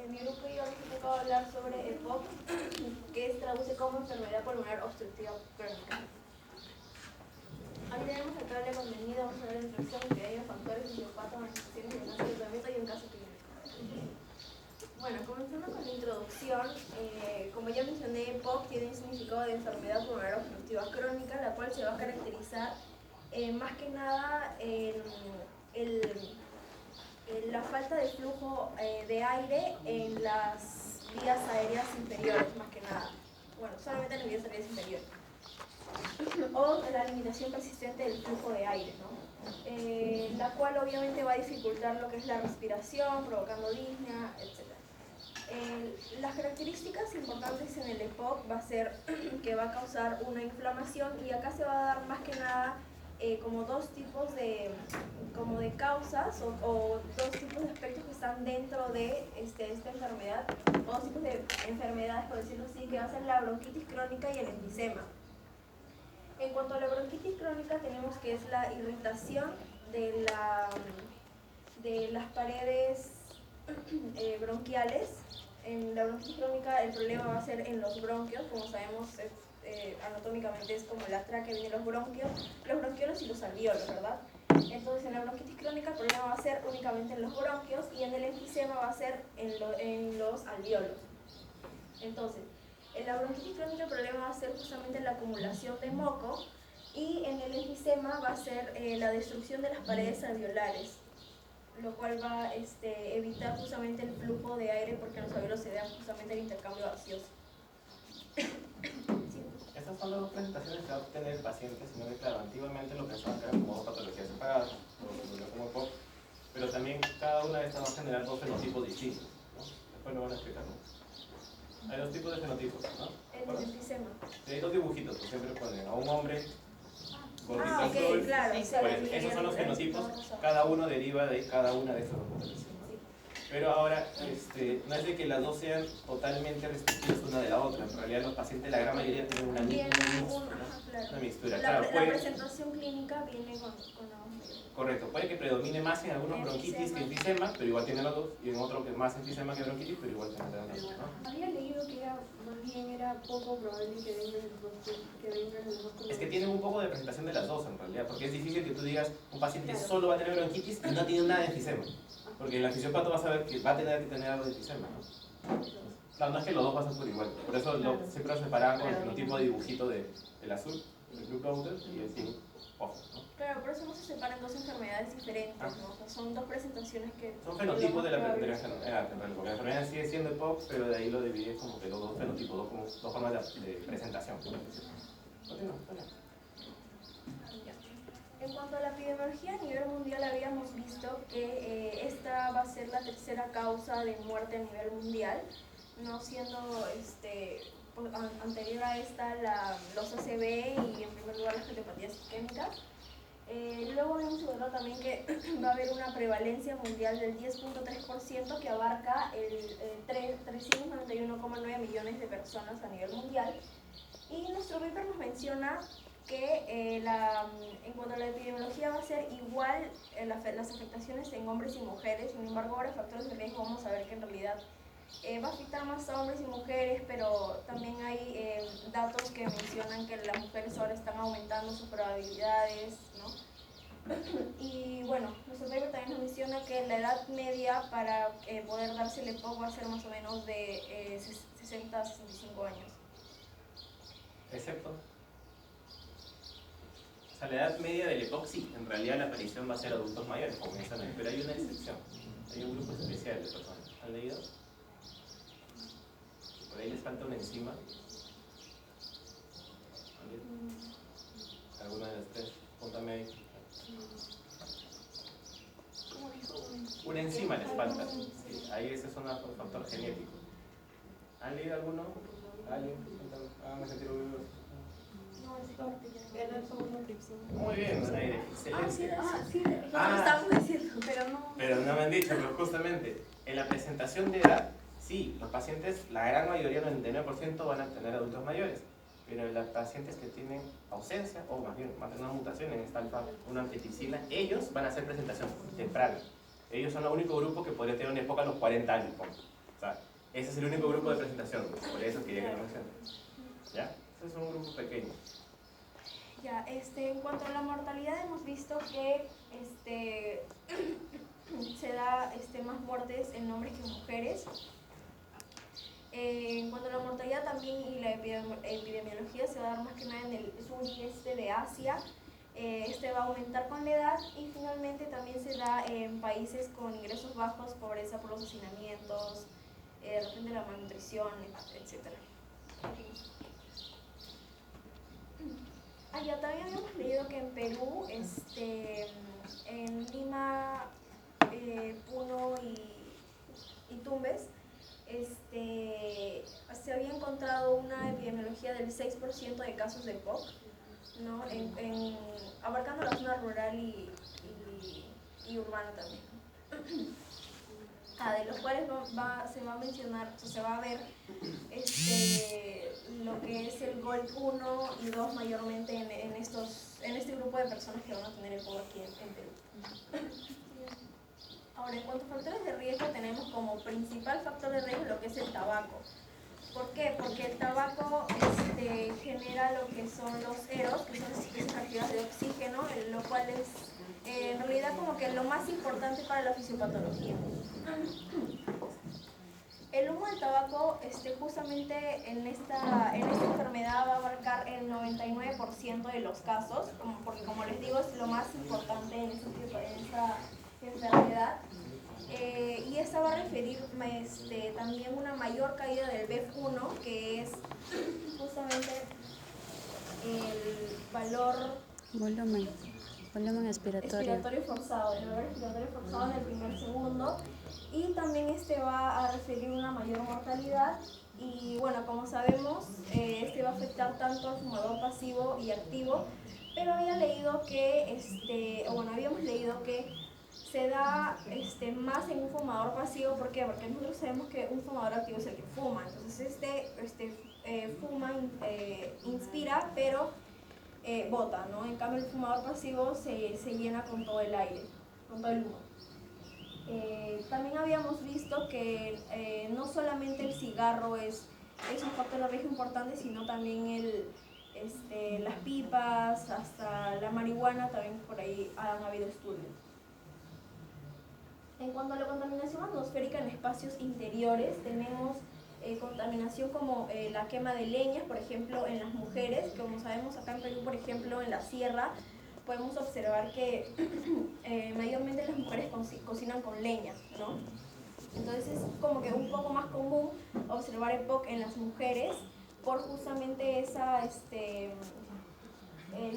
En mi grupo yo les he tocado hablar sobre EPOC, que se traduce como enfermedad pulmonar obstructiva crónica. Aquí tenemos el tabla de contenido, vamos a ver la introducción, epidemias, factores, fisiopatologías, manifestaciones, diagnóstico, tratamiento y un caso clínico. Bueno, comenzando con la introducción, como ya mencioné, EPOC tiene un significado de enfermedad pulmonar obstructiva crónica, la cual se va a caracterizar más que nada en la falta de flujo de aire en las vías aéreas inferiores, más que nada. Bueno, solamente en las vías aéreas inferiores. O la limitación persistente del flujo de aire, ¿no? La cual obviamente va a dificultar lo que es la respiración, provocando disnea, etc. Las características importantes en el EPOC va a ser que va a causar una inflamación, y acá se va a dar más que nada como dos tipos de causas o dos tipos de aspectos que están dentro de esta enfermedad, o dos tipos de enfermedades, por decirlo así, que va a ser la bronquitis crónica y el enfisema. En cuanto a la bronquitis crónica, tenemos que es la irritación de las paredes bronquiales. En la bronquitis crónica el problema va a ser en los bronquios, como sabemos anatómicamente es como la tráquea, vienen los bronquiolos y los alvéolos, ¿verdad? Entonces en la bronquitis crónica el problema va a ser únicamente en los bronquios, y en el enfisema va a ser en los alvéolos. Entonces, en la bronquitis crónica el problema va a ser justamente la acumulación de moco, y en el enfisema va a ser la destrucción de las paredes alveolares, lo cual va a evitar justamente el flujo de aire, porque en los alvéolos se da justamente el intercambio gaseoso. Estas son las dos presentaciones que va a obtener el paciente, sino que claro, antiguamente lo pensaban que eran como dos patologías separadas, como EPOC, pero también cada una de estas va a generar dos fenotipos distintos, ¿no? Después lo van a explicar, ¿no? Hay dos tipos de fenotipos, ¿no? En el enfisema. Sí, hay dos dibujitos que siempre ponen a un hombre gordito Ah, ok, claro. pues, esos son los fenotipos, cada uno deriva de cada una de estas dos patologías. Pero ahora, no es de que las dos sean totalmente restrictivas una de la otra. En realidad los pacientes, la gran mayoría, tienen una mixtura. La presentación clínica viene con la... Correcto, puede que predomine más en algunos bronquitis que enfisema, pero igual tiene los dos, y en otro que más enfisema que bronquitis, pero igual tiene los dos, ¿no? Había leído que más bien era poco probable que venga el dos. Es que tienen un poco de presentación de las dos en realidad, porque es difícil que tú digas un paciente solo va a tener bronquitis y no tiene nada de enfisema. Porque el fisiopata va a saber que va a tener que tener algo de enfisema, ¿no? Claro, no es que los dos pasen por igual, por eso siempre lo separaban con el fenotipo de dibujito del azul, el blue powder, y el pink ojo, ¿no? Claro, por eso no se separan dos enfermedades diferentes, ¿no? O sea, son dos presentaciones que... Son fenotipos de la enfermedad, porque la enfermedad sigue siendo EPOC, pero de ahí lo divides como que los dos fenotipos, dos formas de presentación. En cuanto a la epidemiología a nivel mundial, habíamos visto que esta va a ser la tercera causa de muerte a nivel mundial, no siendo anterior a esta los ACV y en primer lugar las cardiopatías isquémicas. Luego habíamos encontrado también que va a haber una prevalencia mundial del 10.3% que abarca el 391,9 millones de personas a nivel mundial. Y nuestro paper nos menciona que en cuanto a la epidemiología va a ser igual las afectaciones en hombres y mujeres. Sin embargo, ahora factores de riesgo vamos a ver que en realidad va a afectar más a hombres y mujeres, pero también hay datos que mencionan que las mujeres ahora están aumentando sus probabilidades, ¿no? Y bueno, nuestro paper también nos menciona que la edad media para poder darse el EPOC va a ser más o menos de 60 a 65 años. Excepto. O sea, la edad media del EPOC sí, en realidad la aparición va a ser adultos mayores, como mencioné, pero hay una excepción. Hay un grupo especial de personas. ¿Han leído? Por ahí les falta una enzima. ¿Alguna de las tres? Póntame ahí. Una enzima les falta. Sí, ahí ese es un factor genético. ¿Han leído alguno? ¿Alguien? Háganme sentir orgullosos. Muy bien, Donaire, excelente. Estamos diciendo, pero no me han dicho, pero justamente en la presentación de edad, sí, los pacientes, la gran mayoría, el 99%, van a tener adultos mayores, pero los pacientes que tienen ausencia, o más bien, van a tener una mutación en esta alfa, una antiticina, ellos van a hacer presentación temprana. Ellos son el único grupo que podría tener una época a los 40 años, o sea, Ese es el único grupo de presentación, por eso quería que lo mencionen. ¿Ya? Ese es un grupo pequeño. Ya, en cuanto a la mortalidad, hemos visto que se da más muertes en hombres que en mujeres. En cuanto a la mortalidad también y la epidemiología, se va a dar más que nada en el sur y este de Asia. Va a aumentar con la edad y finalmente también se da en países con ingresos bajos, pobreza por los hacinamientos, de repente la malnutrición, etc. Ya también habíamos leído que en Perú, en Lima, Puno y Tumbes, se había encontrado una epidemiología del 6% de casos de POC, ¿no? Abarcando la zona rural y urbana también. De los cuales se va a mencionar, o sea, se va a ver lo que es el GOLD 1 y 2 mayormente en este grupo de personas que van a tener el POC aquí en Perú. Ahora, en cuanto a factores de riesgo, tenemos como principal factor de riesgo lo que es el tabaco. ¿Por qué? Porque el tabaco genera lo que son los EROS, que son las sustancias activas de oxígeno, lo cual es en realidad como que lo más importante para la fisiopatología. El humo del tabaco, justamente en esta enfermedad va a abarcar el 99% de los casos, porque como les digo es lo más importante en esta enfermedad. Y esta va a referir también una mayor caída del BEF1, que es justamente el valor volumen expiratorio forzado, el valor expiratorio forzado en el primer segundo, y también va a referir una mayor mortalidad. Y bueno, como sabemos, va a afectar tanto al fumador pasivo y activo, pero habíamos leído que se da más en un fumador pasivo. ¿Por qué? Porque nosotros sabemos que un fumador activo es el que fuma. Entonces fuma, inspira, pero bota, ¿no? En cambio el fumador pasivo se llena con todo el aire, con todo el humo. También habíamos visto que no solamente el cigarro es un factor de riesgo importante, sino también las pipas, hasta la marihuana, también por ahí han habido estudios. En cuanto a la contaminación atmosférica en espacios interiores, tenemos contaminación como la quema de leñas, por ejemplo, en las mujeres. Como sabemos, acá en Perú, por ejemplo, en la sierra, podemos observar que mayormente las mujeres cocinan con leña, ¿no? Entonces es como que un poco más común observar el POC en las mujeres por justamente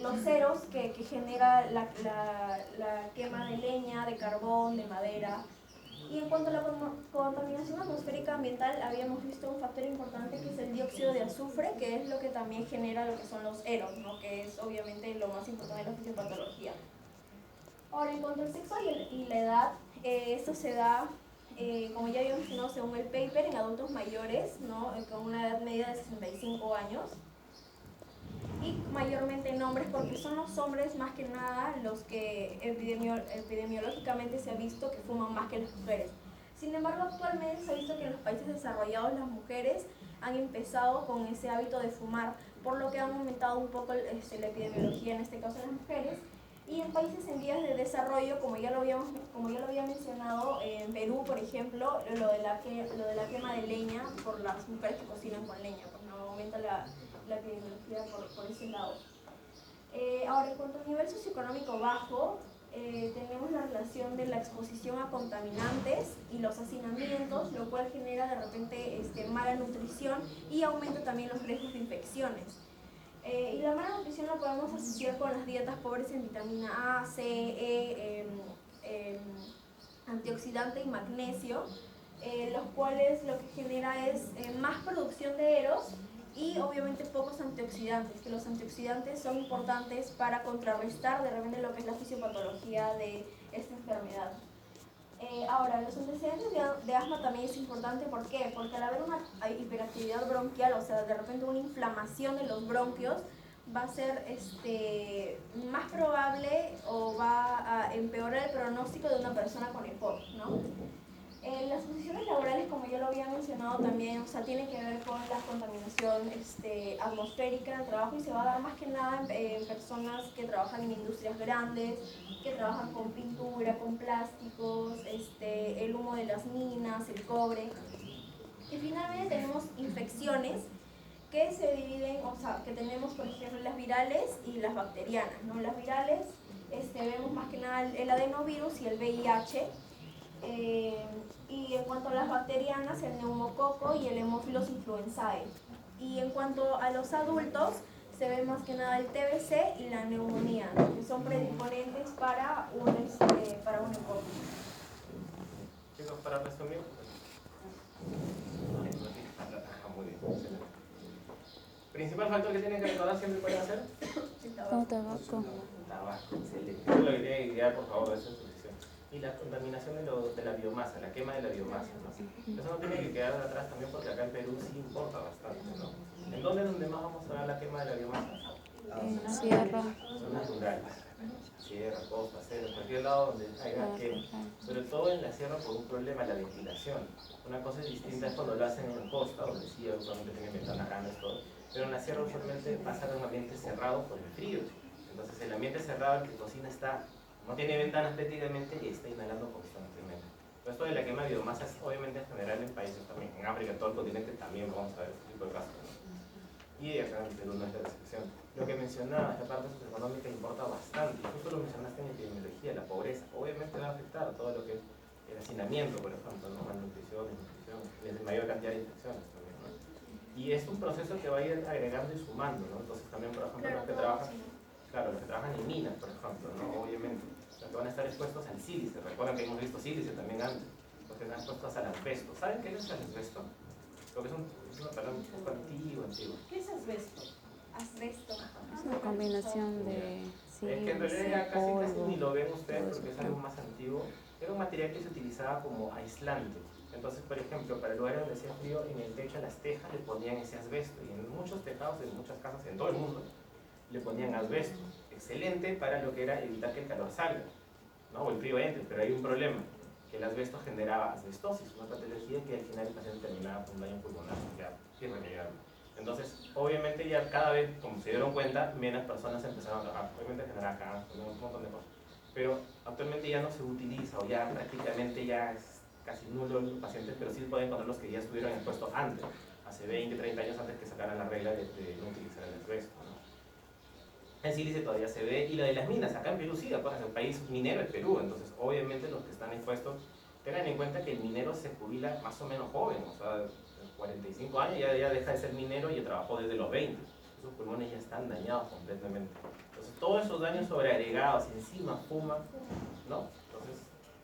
los ceros que genera la quema de leña, de carbón, de madera. Y en cuanto a la contaminación atmosférica ambiental, habíamos visto un factor importante que es el dióxido de azufre, que es lo que también genera lo que son los EROS, ¿no? Que es obviamente lo más importante de la fisiopatología. Ahora, en cuanto al sexo y la edad, esto se da, como ya habíamos mencionado según el paper, en adultos mayores, ¿no? Con una edad media de 65 años. Y mayormente en hombres, porque son los hombres más que nada los que epidemiológicamente se ha visto que fuman más que las mujeres. Sin embargo, actualmente se ha visto que en los países desarrollados las mujeres han empezado con ese hábito de fumar, por lo que han aumentado un poco la epidemiología, en este caso en las mujeres. Y en países en vías de desarrollo, como ya lo había mencionado, en Perú, por ejemplo, lo de la quema de leña por las mujeres que cocinan con leña, pues no aumenta la epidemiología por ese lado. Ahora, en cuanto al nivel socioeconómico bajo, tenemos la relación de la exposición a contaminantes y los hacinamientos, lo cual genera de repente mala nutrición y aumenta también los riesgos de infecciones. Y la mala nutrición la podemos asociar con las dietas pobres en vitamina A, C, E, antioxidante y magnesio, los cuales lo que genera es más producción de EROS y obviamente pocos antioxidantes, que los antioxidantes son importantes para contrarrestar de repente lo que es la fisiopatología de esta enfermedad. Ahora, los antecedentes de asma también es importante. ¿Por qué? Porque al haber una hiperactividad bronquial, o sea, de repente una inflamación de los bronquios, va a ser más probable o va a empeorar el pronóstico de una persona con EPOC, ¿no? Las condiciones laborales, como ya lo había mencionado también, o sea, tienen que ver con la contaminación atmosférica del trabajo y se va a dar más que nada en personas que trabajan en industrias grandes, que trabajan con pintura, con plásticos, el humo de las minas, el cobre. Y finalmente tenemos infecciones que se dividen, o sea, que tenemos por ejemplo las virales y las bacterianas, ¿no? Las virales vemos más que nada el adenovirus y el VIH. Y en cuanto a las bacterianas, el neumococo y el Haemophilus influenzae. Y en cuanto a los adultos, se ve más que nada el TBC y la neumonía, ¿no? Que son predisponentes para un EPOC. Chicos, para resumir. Muy bien, excelente. Principal factor que tienen que recordar siempre pueden hacer. Tabaco. Tabaco, excelente. Eso es lo que tienen que guiar, por favor, de esa exposición. Y la contaminación de la biomasa, la quema de la biomasa, ¿no? Eso no tiene que quedar atrás también porque acá en Perú sí importa bastante, ¿no? ¿En dónde es donde más vamos a ver la quema de la biomasa? En sierra. Zonas rurales. Sierra, costa, selva, cualquier lado donde haya quema. Sobre todo en la sierra por un problema, la ventilación. Una cosa distinta es cuando lo hacen en la costa, donde sí usualmente tienen ventanas grandes, todo. Pero en la sierra usualmente pasa en un ambiente cerrado por el frío. Entonces el ambiente cerrado, el que cocina no tiene ventanas prácticamente y está inhalando constantemente. Pero esto de la quema de biomasa es obviamente en general en países también, en África, en todo el continente también vamos a ver este tipo de casos, ¿no? Y acá en Perú no es la excepción. Lo que mencionaba, esta parte socioeconómica importa bastante, justo lo mencionaste en epidemiología, la pobreza, obviamente va a afectar a todo lo que es el hacinamiento, por ejemplo, ¿no? Malnutrición, desnutrición, mayor cantidad de infecciones también, ¿no? Y es un proceso que va a ir agregando y sumando, ¿no? Entonces también, por ejemplo, los que trabajan en minas, por ejemplo, ¿no? Obviamente, los que van a estar expuestos al sílice, recuerden que hemos visto sílice también antes, los que están expuestos al asbesto. ¿Saben qué es el asbesto? Lo que es una palabra un poco antigua. ¿Qué es asbesto? Asbesto. Es una combinación de Es que en realidad ya casi ni lo ven ustedes porque es algo más antiguo. Era un material que se utilizaba como aislante. Entonces, por ejemplo, para lugares donde hacía frío, en el techo, en las tejas, le ponían ese asbesto. Y en muchos tejados, en muchas casas, en todo el mundo, le ponían asbesto. Excelente para lo que era evitar que el calor salga, ¿no? O el frío entre, pero hay un problema, que el asbesto generaba asbestosis, una patología que al final el paciente terminaba con un daño pulmonar, ya irremediable. Entonces, obviamente ya cada vez, como se dieron cuenta, menos personas empezaron a trabajar, obviamente generaba cáncer, un montón de cosas. Pero actualmente ya no se utiliza, o ya prácticamente ya es casi nulo los pacientes, pero sí pueden encontrar los que ya estuvieron expuestos antes, hace 20, 30 años antes que sacaran la regla de no utilizar el asbesto, ¿no? En sílice todavía se ve, y lo de las minas, acá en Perú sí, pues el país minero es Perú, entonces obviamente los que están expuestos, tengan en cuenta que el minero se jubila más o menos joven, o sea, de 45 años ya deja de ser minero y ya trabajó desde los 20, esos pulmones ya están dañados completamente. Entonces todos esos daños sobreagregados, encima fuma, ¿no? Entonces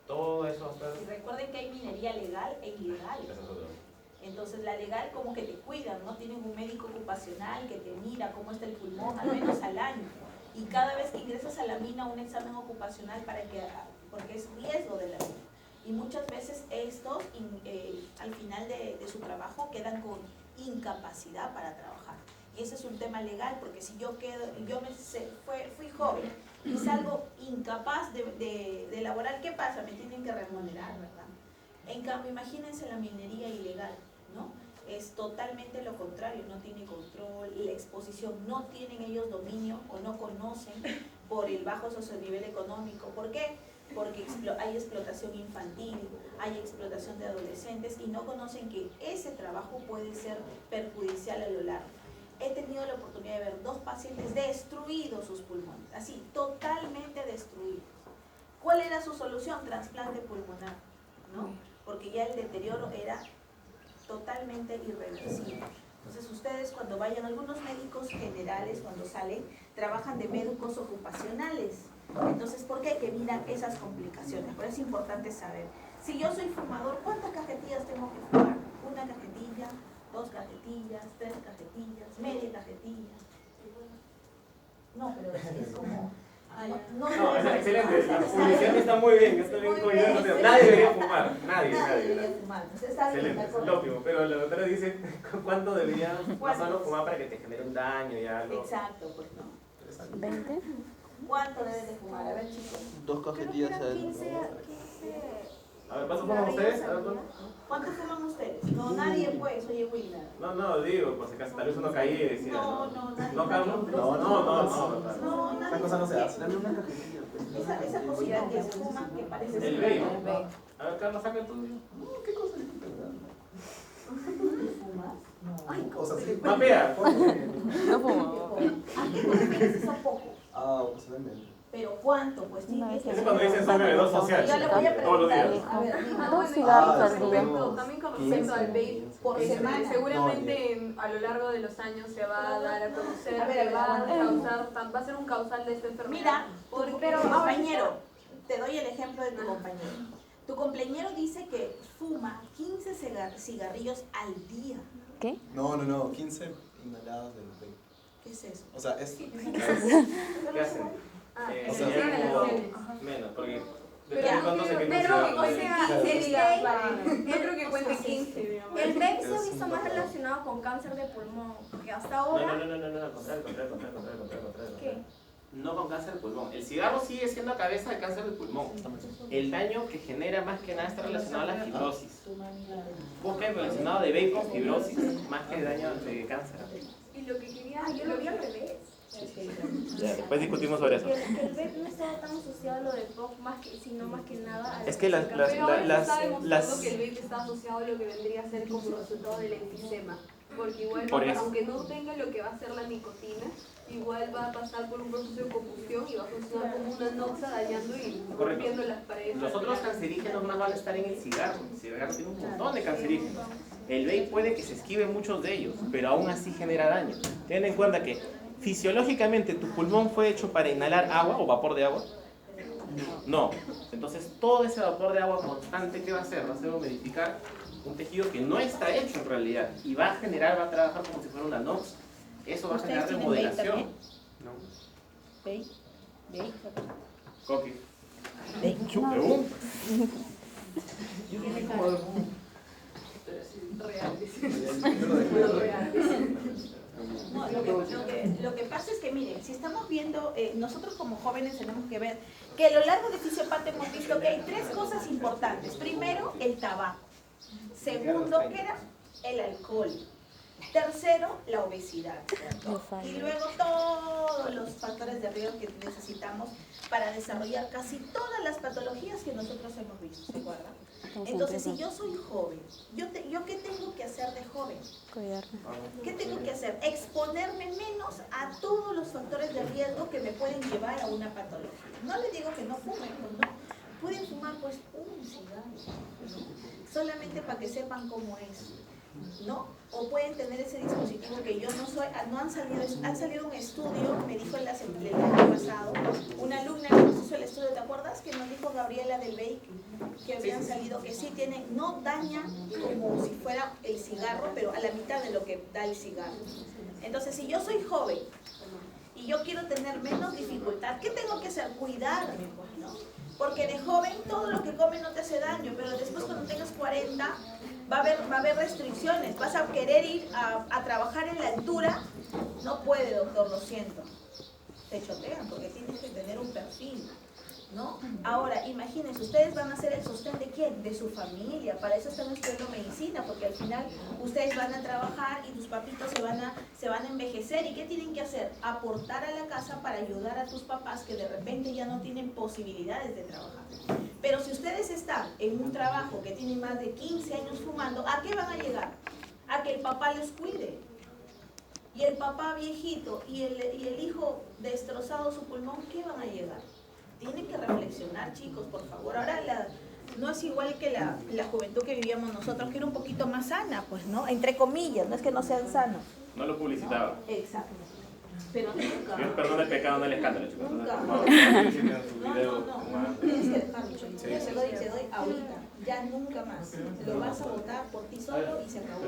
todo eso... Y recuerden que hay minería legal e ilegal. Entonces la legal como que te cuidan, ¿no? Tienen un médico ocupacional que te mira cómo está el pulmón, al menos al año. Y cada vez que ingresas a la mina, un examen ocupacional porque es riesgo de la mina. Y muchas veces estos, al final de su trabajo, quedan con incapacidad para trabajar. Y ese es un tema legal, porque si yo fui joven y salgo incapaz de laborar, ¿qué pasa? Me tienen que remunerar, ¿verdad? En cambio, imagínense la minería ilegal, ¿no? Es totalmente lo contrario, no tiene control, la exposición, no tienen ellos dominio o no conocen por el bajo socionivel económico. ¿Por qué? Porque hay explotación infantil, hay explotación de adolescentes y no conocen que ese trabajo puede ser perjudicial a lo largo. He tenido la oportunidad de ver 2 pacientes destruidos sus pulmones, así, totalmente destruidos. ¿Cuál era su solución? Trasplante pulmonar, ¿no? Porque ya el deterioro era totalmente irreversible. Entonces ustedes cuando vayan, algunos médicos generales cuando salen, trabajan de médicos ocupacionales. Entonces, ¿por qué? Que miran esas complicaciones. Pero es importante saber, si yo soy fumador, ¿cuántas cajetillas tengo que fumar? 1 cajetilla, 2 cajetillas, 3 cajetillas, media cajetilla. No, pero es como... No, es excelente, la publicidad está muy bien, está bien coordinada. Nadie debería fumar, nadie. debería fumar, entonces está bien, excelente, es lo óptimo, pero la doctora dice cuánto deberías más o menos fumar para que te genere un daño y algo. Exacto, pues no. 20. ¿Cuánto debes de fumar? A ver, chicos. 2 cajetillas al... 15 A ver, ¿cuántos fuman ustedes? A ver, ¿cuántos? ¿Cuántos fuman ustedes? No, nadie pues, oye Wilmer. No, digo, por si acaso, tal vez uno caía y decía, No, nadie. ¿No, Carlos? No, No. nadie. Esa cosa no se hace. Esa cosita que se fuma que parece El cigarrillo. vape. A ver, Carlos, saca el tuyo. ¿Qué cosa es? ¿Fumas? Ay, Cosas así. Mapea. No fumo. ¿A qué te refieres eso poco? Ocasionalmente. ¿Pero cuánto? Pues Una tiene vez que Ese al es cuando dicen soy bebedor social. Yo le voy a Todos los preguntar. días. A ver, dime. Dos cigarros al día. También con respecto al vape, Por semana. seguramente a lo largo de los años se va a dar a conocer A ver, que va aguanta. a ser un causal de esta enfermedad. Mira, porque pero compañero, te doy el ejemplo de tu compañero. Tu compañero dice que fuma 15 cigarrillos al día. ¿Qué? No, 15 inhaladas del vape. ¿Qué es eso? O sea, es... ¿Qué hacen? o sea, menos, porque Pero depende de no cuánto se creo- queme pero, un o cigarro. sea, Sí, este, vale. No creo que cuente 15, digamos. el vape se ha Es visto un más dato. relacionado con cáncer de pulmón, porque hasta No, ahora... al contrario. ¿Qué? No con cáncer de pulmón. El cigarro sigue siendo cabeza de cáncer de pulmón. El daño que genera más que nada está relacionado a la fibrosis. Busquen relacionado de vape con fibrosis, más que daño de cáncer. Y lo que quería... Ah, yo lo vi al revés. Ya, después discutimos sobre eso. Que el vape no estaba tan asociado a lo del pop, sino más que nada a Es que las- Pero ahora se está demostrando las- que el vape está asociado a lo que vendría a ser como resultado del enfisema. Porque igual, Por eso. aunque no tenga lo que va a ser la nicotina, igual va a pasar por un proceso de combustión y va a funcionar como una noxa dañando y rompiendo las paredes. Los otros cancerígenos más van a estar en el cigarro. El cigarro tiene un montón de cancerígenos. El vape puede que se esquive muchos de ellos, pero aún así genera daño. Ten en cuenta que fisiológicamente tu pulmón fue hecho para inhalar agua o vapor de agua. No. Entonces todo ese vapor de agua constante, ¿qué va a hacer? Va a hacer humidificar un tejido que no está hecho en realidad y va a trabajar como si fuera una nox. Eso va a generar ¿Ustedes tienen vape remodelación. también? ¿No? ¿Vape? Coqui. ¿Vape? No, lo que pasa es que miren, si estamos viendo, nosotros como jóvenes tenemos que ver que a lo largo de Fisiopato hemos visto que hay tres cosas importantes. Primero, el tabaco. Segundo, ¿qué era? El alcohol. Tercero, la obesidad. Y luego todos los factores de riesgo que necesitamos para desarrollar casi todas las patologías que nosotros hemos visto, ¿se acuerdan? Entonces, si yo soy joven, ¿yo qué tengo que hacer de joven? Cuidarme. ¿Qué tengo que hacer? Exponerme menos a todos los factores de riesgo que me pueden llevar a una patología. No les digo que no fumen, pues no. Pueden fumar pues un cigarro, ¿no? Solamente para que sepan cómo es, ¿no? O pueden tener ese dispositivo que yo no soy, han salido un estudio, me dijo el año pasado, una alumna que nos hizo el estudio, ¿te acuerdas? Que nos dijo Gabriela del Vape, que habían salido, que sí tienen, no daña como si fuera el cigarro, pero a la mitad de lo que da el cigarro. Entonces, si yo soy joven y yo quiero tener menos dificultad, ¿qué tengo que hacer? Cuidarme, pues, ¿no? Porque de joven todo lo que comes no te hace daño, pero después cuando tengas 40 va a haber restricciones. Vas a querer ir a trabajar en la altura, no puede, doctor, lo siento. Te chotean porque tienes que tener un perfil, ¿no? Ahora, imagínense, ustedes van a ser el sostén de quién, de su familia. Para eso están estudiando medicina, porque al final ustedes van a trabajar y tus papitos se van a envejecer. ¿Y qué tienen que hacer? Aportar a la casa para ayudar a tus papás que de repente ya no tienen posibilidades de trabajar. Pero si ustedes están en un trabajo que tiene más de 15 años fumando, ¿a qué van a llegar? A que el papá los cuide. Y el papá viejito y el hijo destrozado su pulmón, ¿qué van a llegar? Tienen que reflexionar, chicos, por favor. Ahora no es igual que la juventud que vivíamos nosotros, que era un poquito más sana, pues, ¿no? Entre comillas, no es que no sean sanos. No lo publicitaba. Exacto. Pero nunca. Dios perdona el pecado, no el escándalo, chicos. Nunca. No, Tienes que dejarlo. Yo te doy ahorita. Ya nunca más. Lo vas a votar por ti solo y se acabó.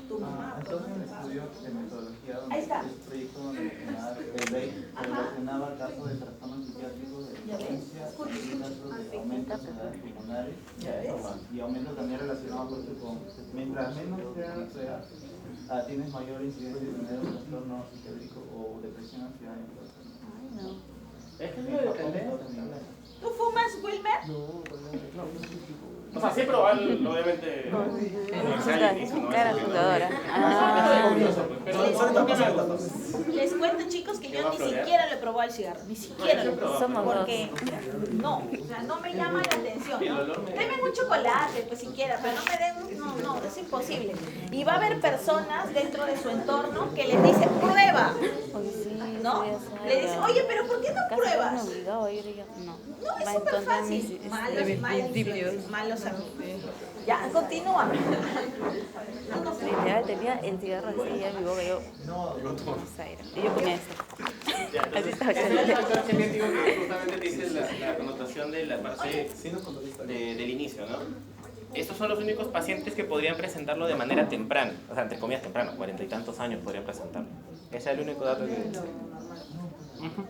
Tu mamá. Entonces, un estudio de metodología Ahí está. donde un proyecto donde mencionaba el vape relacionaba el caso de trastornos psiquiátricos de Ya ves. demencia y casos de aumento de enfermedades pulmonares Ya ves. y aumento también relacionado con mientras menos sea, tienes mayor incidencia de tener un trastorno psiquiátrico o depresión, ansiedad y todo. Es que no depende. ¿Tú fumas, Wilmer? No, O sea, sí he probado, obviamente, comercial al inicio, ¿no? Cara Así que no- jugadora. Son etapas. Les cuento, chicos, que yo ni siquiera le probé el cigarro, ni siquiera lo probé. Somos dos. Porque no, o sea, no me llama la atención, Y el ¿no? olor me- Denme un chocolate, pues siquiera, pero no me den, no, es imposible. Y va a haber personas dentro de su entorno que les dicen, prueba, Oye, sí, ¿no? sí, ya Le dicen, oye, pero ¿por qué no casi me pruebas? obligado a ir y yo, no. No, es Va en súper contra de mis fácil. Malos principios. malos amigos. Ya, continúa. Literal, tenía el cigarro así ya en mi boca, yo, esa era. Y yo comía esto. Así estaba Ese es el chévere. factor genético que justamente te dice la connotación de la parte Sí, nos contó la historia. del inicio, ¿no? Estos son los únicos pacientes que podrían presentarlo de manera temprana, o sea, entre comillas temprano, 40 y tantos años podrían presentarlo. Ese es el único dato que...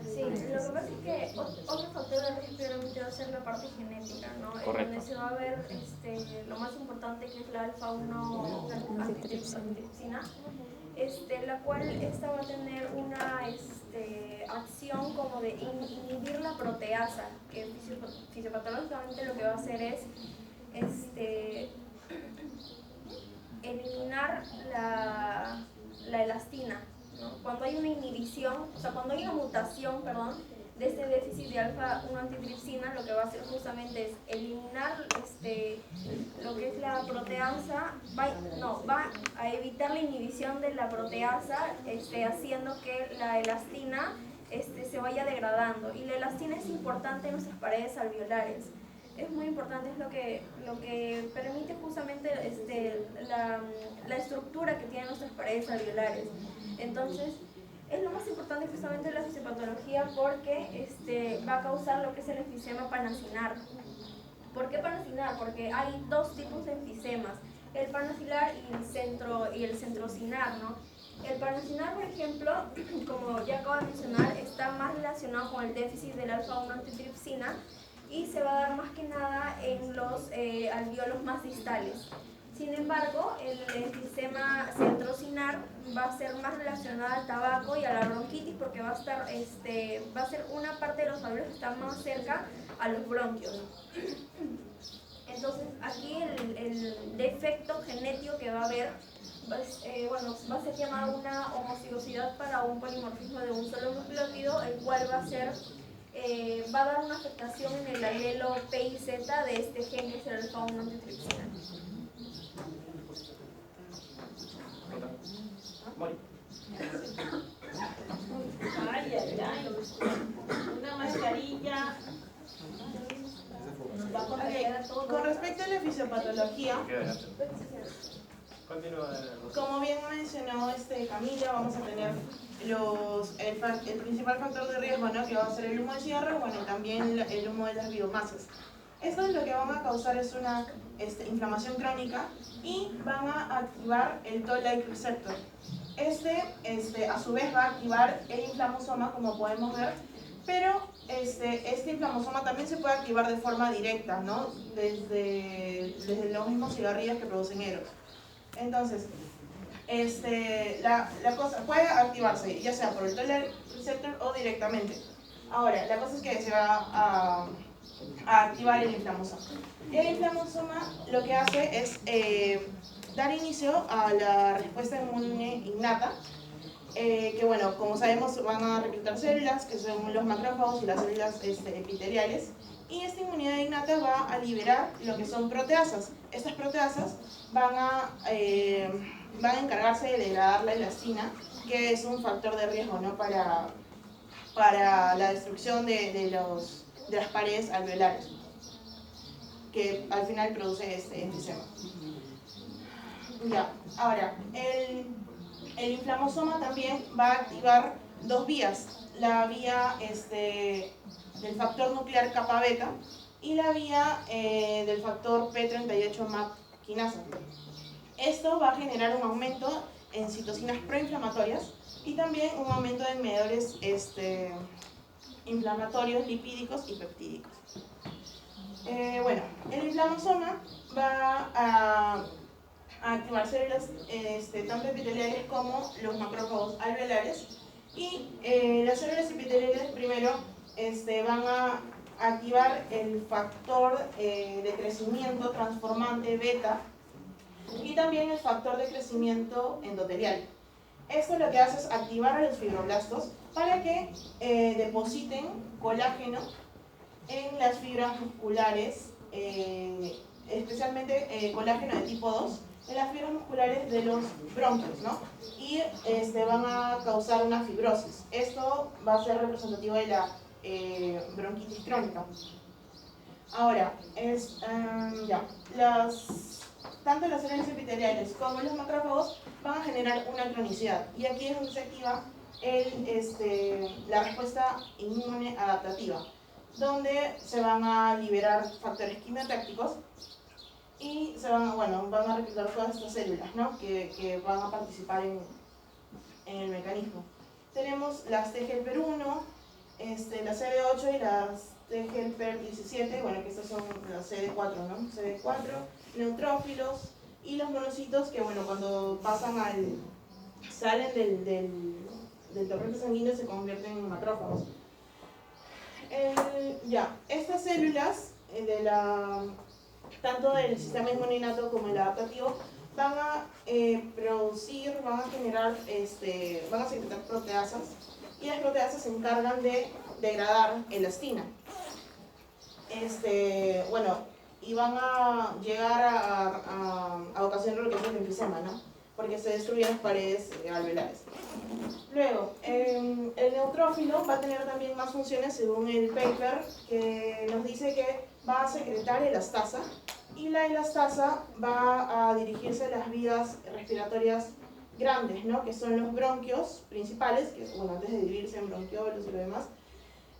Sí, lo que pasa es que otro factor de riesgo claramente va a ser la parte genética, ¿no? En Correcto. donde se va a ver lo más importante que es la alfa-1 antitripsina, la cual esta va a tener una acción como de inhibir la proteasa, que fisiopatológicamente lo que va a hacer es eliminar la elastina, ¿no? Cuando hay una inhibición, o sea, cuando hay una mutación, perdón, de este déficit de alfa-1 antitripsina, lo que va a hacer justamente es eliminar lo que es la proteasa, va a evitar la inhibición de la proteasa, haciendo que la elastina se vaya degradando. Y la elastina es importante en nuestras paredes alveolares. Es muy importante, es lo que permite justamente la estructura que tienen nuestras paredes alveolares. Entonces, es lo más importante justamente la fisiopatología porque va a causar lo que es el enfisema panacinar. ¿Por qué panacinar? Porque hay dos tipos de enfisemas, el panacilar y el centrocinar, ¿no? El panacinar, por ejemplo, como ya acabo de mencionar, está más relacionado con el déficit del alfa-1 antitripsina y se va a dar más que nada en los alveolos más distales. Sin embargo, el enfisema centrocinar va a ser más relacionado al tabaco y a la bronquitis porque va a ser una parte de los alveolos que está más cerca a los bronquios. Entonces, aquí el defecto genético que va a haber va a ser llamada una homocigosidad para un polimorfismo de un solo nucleótido, el cual va a dar una afectación en el alelo P y Z de este gen que es el alfa-1 antitripsina. Mori. Ay, ay, ay. Una mascarilla. Nos va a proteger a todos. Con respecto a la fisiopatología, Queda adelante. Continúa. como bien mencionó Camila, vamos a tener el principal factor de riesgo, ¿no? Que va a ser el humo del cigarro, bueno, y también el humo de las biomasas. Esto lo que van a causar es una inflamación crónica y van a activar el Toll-like receptor. A su vez va a activar el inflamosoma, como podemos ver, pero este inflamosoma también se puede activar de forma directa, ¿no? Desde los mismos cigarrillos que producen Eros. Entonces, la cosa puede activarse ya sea por el Toll-like receptor o directamente. Ahora, la cosa es que se va a activar el inflamosoma. El inflamosoma lo que hace es dar inicio a la respuesta inmune innata, que bueno, como sabemos van a reclutar células que son los macrófagos y las células epiteliales, y esta inmunidad innata va a liberar lo que son proteasas. Estas proteasas van a encargarse de degradar la elastina, que es un factor de riesgo, ¿no? para la destrucción de las paredes alveolares, que al final produce este enfisema. Ya, ahora, el inflamosoma también va a activar dos vías, la vía del factor nuclear kappa beta y la vía del factor P38 MAP quinasa. Esto va a generar un aumento en citocinas proinflamatorias y también un aumento en mediadores inflamatorios, lipídicos y peptídicos. Bueno, el inflamosoma va a activar células tanto epiteliales como los macrófagos alveolares, y las células epiteliales primero van a activar el factor de crecimiento transformante beta y también el factor de crecimiento endotelial. Esto lo que hace es activar a los fibroblastos para que depositen colágeno en las fibras musculares, especialmente colágeno de tipo 2, en las fibras musculares de los bronquios, ¿no? Y van a causar una fibrosis. Esto va a ser representativo de la bronquitis crónica. Ahora, tanto las células epiteliales como los macrófagos van a generar una cronicidad. Y aquí es donde se activa la respuesta inmune adaptativa, donde se van a liberar factores quimiotácticos y van a reclutar todas estas células, ¿no? que van a participar en el mecanismo. Tenemos las T-helper-1, las CD8 y las T-helper-17, bueno, que estas son las CD4, ¿no? CD4, neutrófilos y los monocitos que, bueno, cuando salen del torrente sanguíneo se convierten en macrófagos. Estas células tanto del sistema inmune innato como el adaptativo van a van a secretar proteasas, y las proteasas se encargan de degradar elastina. Y van a llegar a ocasionar lo que es el enfisema, ¿no? Porque se destruyen las paredes alveolares. Luego, el neutrófilo va a tener también más funciones según el paper, que nos dice que va a secretar elastasa, y la elastasa va a dirigirse a las vías respiratorias grandes, ¿no? Que son los bronquios principales, que antes de dividirse en bronquiolos y lo demás,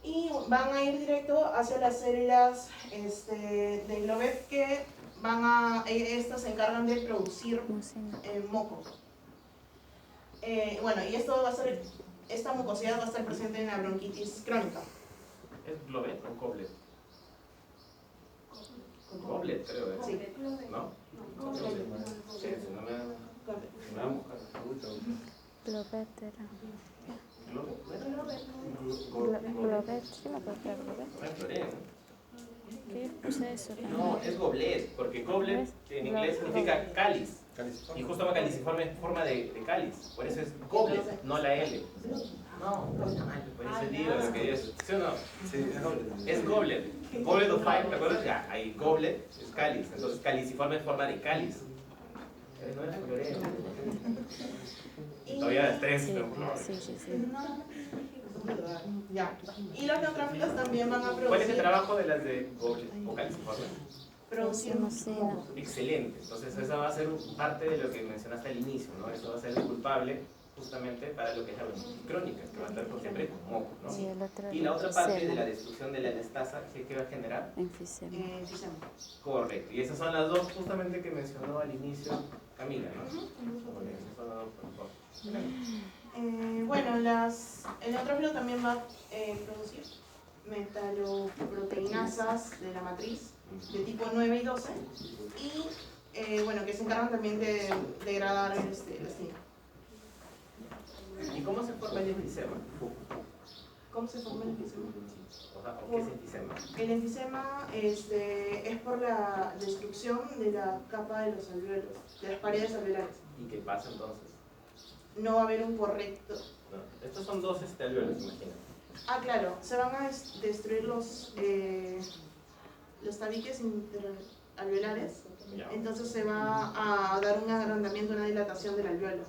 y van a ir directo hacia las células de Globet, que estas se encargan de producir moco. Y esta mucosidad va a estar presente en la bronquitis crónica. ¿Es Globet o Goblet? Goblet, creo, ¿eh? Sí. ¿No? Sí, si no me da buscar. Globet era. Globet. Sí, me acuerdo de Globet. No hay floreo. ¿Qué puse eso? No, es goblet, porque goblet en inglés significa cáliz. Y justo va caliciforme en forma de cáliz. Por eso es goblet, no la L. No, está mal. Por eso digo lo que es. ¿Sí o no? Sí, es goblet. Es goblet. Goblet of fire, ¿te acuerdas? Ya, hay goblet, es cáliz. Entonces caliciforme en forma de cáliz. No es floreo. Todavía es tres, pero no. Sí. Y los neutrófilos también van a producir... ¿Cuál es el trabajo de las de goblet o caliciforme? Producir moco. Excelente. Entonces esa va a ser parte de lo que mencionaste al inicio, ¿no? Eso va a ser el culpable justamente para lo que es la bronquitis crónica, que va a estar por siempre con moco, ¿no? Sí, el otro Y la otra parte de la destrucción de la elastasa, ¿qué va a generar? enfisema. Correcto. Y esas son las dos justamente que mencionó al inicio Camila, ¿no? Esas son las dos, por favor. El neutrófilo también va a producir metaloproteinasas de la matriz de tipo 9 y 12 y que se encargan también de degradar el elastina. ¿Y cómo se forma el enfisema? ¿Cómo se forma el enfisema? ¿O qué es enfisema? El enfisema es por la destrucción de la capa de los alvéolos, de las paredes alveolares. ¿Y qué pasa entonces? No va a haber un correcto. No. Estos son dos alvéolos, imagínate. Ah, claro, se van a destruir los tabiques interalveolares, Ya. entonces se va a dar un agrandamiento, una dilatación del alvéolo.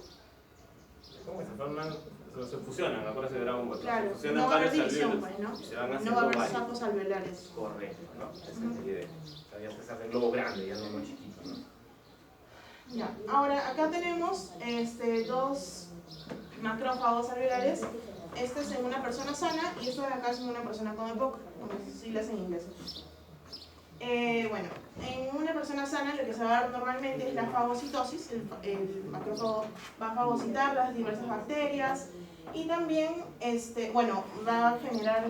¿Cómo se forman? Se fusionan, ¿no? Acuérdense de Dragon Ball. Claro, Se fusionan no va a haber varios división, alvéolos pues, ¿no? y se van No haciendo va a haber varios. sacos alveolares. Correcto, ¿no? Esa es la idea. O sea, ya se hace el globo grande, ya no muy chiquito, ¿no? Ya. Ahora, acá tenemos dos macrófagos alveolares. Este es en una persona sana y esto de acá es en una persona con EPOC, con sus siglas en inglés. En una persona sana lo que se va a dar normalmente es la fagocitosis. El macrófago va a fagocitar las diversas bacterias y también va a generar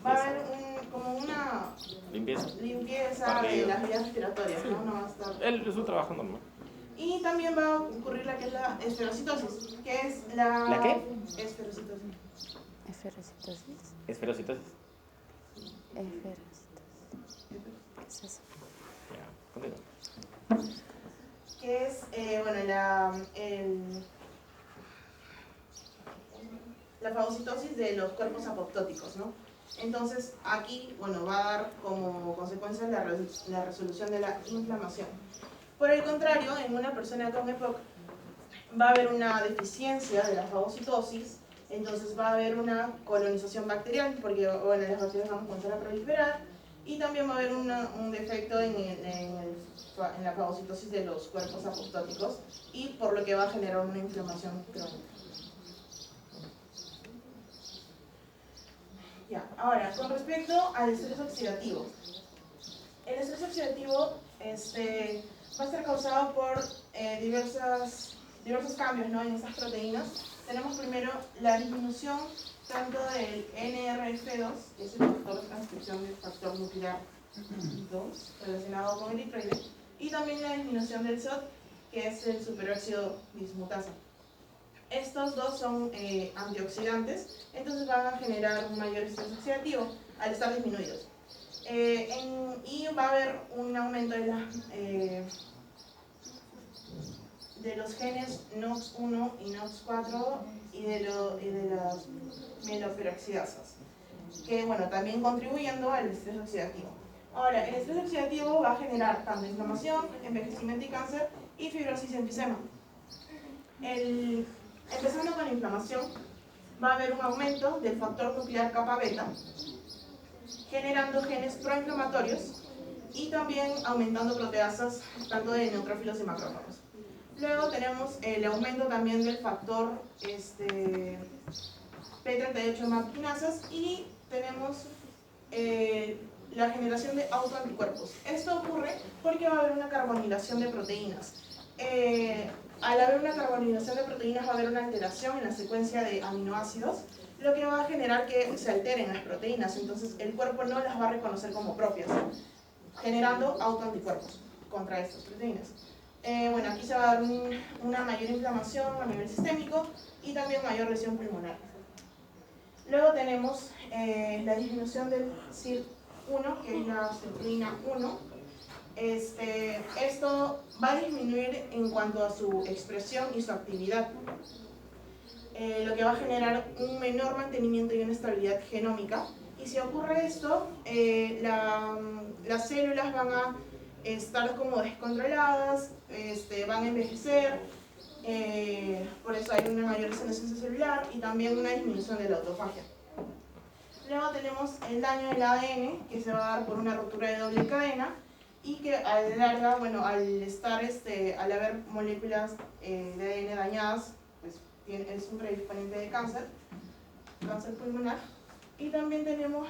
va a haber como una limpieza de las vías respiratorias, ¿no? No va a estar... Es un trabajo normal. Y también va a ocurrir la que es la esferocitosis, que es la... ¿La qué? Esferocitosis. Esferocitosis. Esferocitosis. Esferocitosis. ¿Qué es eso? Ya, continúa. Que es, bueno, la fagocitosis de los cuerpos apoptóticos, ¿no? Entonces, aquí, bueno, va a dar como consecuencia la resolución de la inflamación. Por el contrario, en una persona con EPOC va a haber una deficiencia de la fagocitosis, entonces va a haber una colonización bacterial, porque, bueno, las bacterias van a comenzar a proliferar, y también va a haber un defecto en la fagocitosis de los cuerpos apoptóticos, y por lo que va a generar una inflamación crónica. Ya, ahora, con respecto al estrés oxidativo. El estrés oxidativo va a estar causado por diversos cambios, ¿no?, en estas proteínas. Tenemos primero la disminución tanto del NRF2, que es el factor de transcripción del factor nuclear 2, relacionado con el eritroide, y también la disminución del SOT, que es el superóxido dismutasa. Estos dos son antioxidantes, entonces van a generar un mayor estrés oxidativo al estar disminuidos. Y va a haber un aumento de los genes NOX1 y NOX4 y de las mieloperoxidasas, que, bueno, también contribuyendo al estrés oxidativo. Ahora, el estrés oxidativo va a generar tanto inflamación, envejecimiento y cáncer, y fibrosis y enfisema. Empezando con la inflamación, va a haber un aumento del factor nuclear kappa beta, generando genes proinflamatorios y también aumentando proteasas tanto de neutrófilos y macrófagos. Luego tenemos el aumento también del factor P38 MAP-quinasas y tenemos la generación de autoanticuerpos. Esto ocurre porque va a haber una carbonilación de proteínas. Al haber una carbonilación de proteínas va a haber una alteración en la secuencia de aminoácidos, lo que va a generar que se alteren las proteínas, entonces el cuerpo no las va a reconocer como propias, generando autoanticuerpos contra estas proteínas. Bueno, aquí se va a dar una mayor inflamación a nivel sistémico y también mayor lesión pulmonar. Luego tenemos la disminución del CYP1, que es la citrulina 1. Esto va a disminuir en cuanto a su expresión y su actividad, lo que va a generar un menor mantenimiento y una estabilidad genómica. Y si ocurre esto, las células van a estar como descontroladas, van a envejecer, por eso hay una mayor senescencia celular y también una disminución de la autofagia. Luego tenemos el daño del ADN, que se va a dar por una ruptura de doble cadena, y que a la larga, bueno, al haber moléculas de ADN dañadas, pues es un predisponente de cáncer pulmonar. Y también tenemos